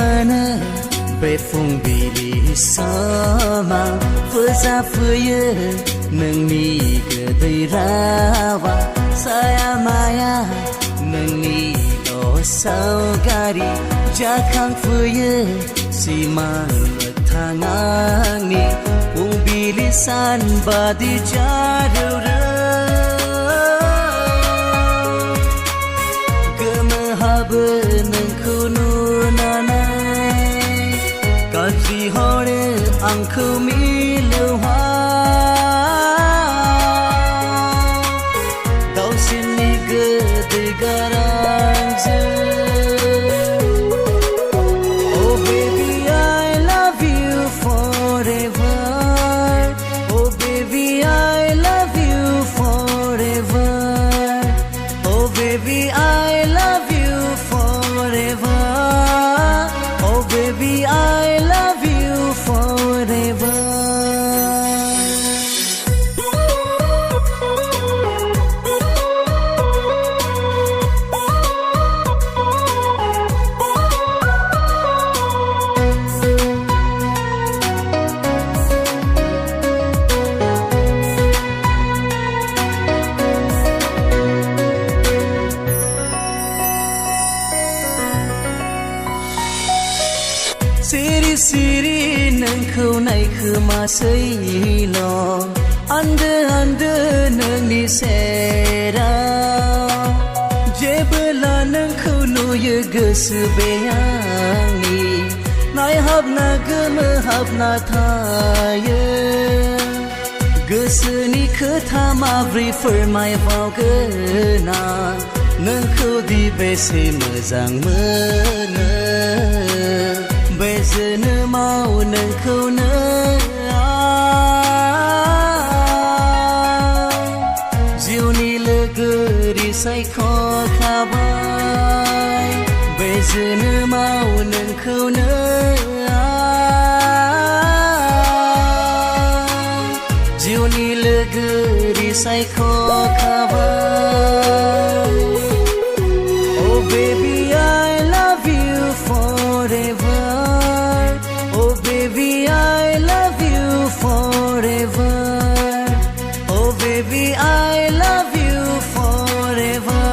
mana be fungbili sama Feza fuye nangni gedai rawa Saya maya nangni lo saugari Jakang fuye simang tangangi Fungbili san badi jarura Gemahaba nangku nunanai Kadri hore angku miluha Dau sini gede garangze Oh baby I love you forever Oh baby I love you forever Oh baby I love you forever Oh baby I love you forever Siri siri nangkau naik ke masai lo Anda nangni sera Jebela nangkau nuye gesebeyangi Nai habna gemahapna thaya Geseni keta mabri firmai vaugena Nangkau di besi mezang mana Bezene mau nangkau na Jiuni legeri saiko kabai Bezene mau nangkau na Jiuni legeri saiko kabai Oh baby I love you forever Oh baby I love you forever Oh baby I love you forever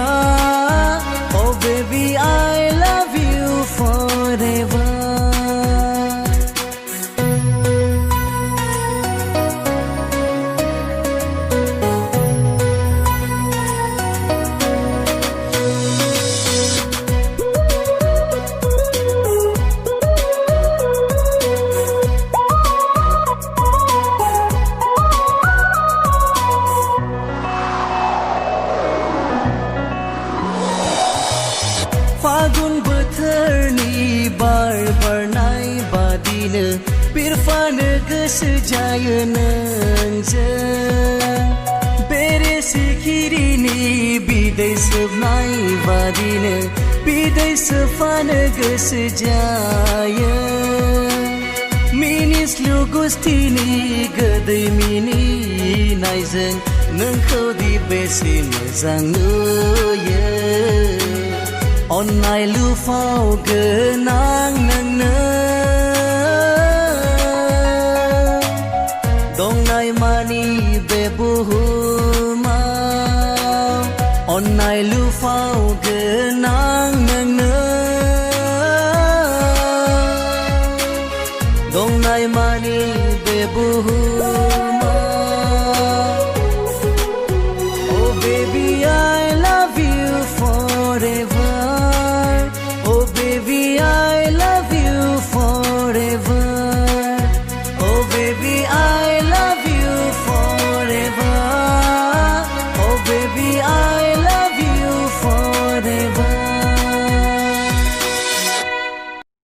Oh baby I love you forever Fagun bothorni bar nai badina Birfana gesejaya nangja Bere sikirini bidai sebnai badina Bidai sefana gesejaya Minis lugustini gedai mini naizeng Nangkau di besi mezang nuye Onai lufau genang nang na Dong nai mani bebuhu ma Onai lufau genang nang na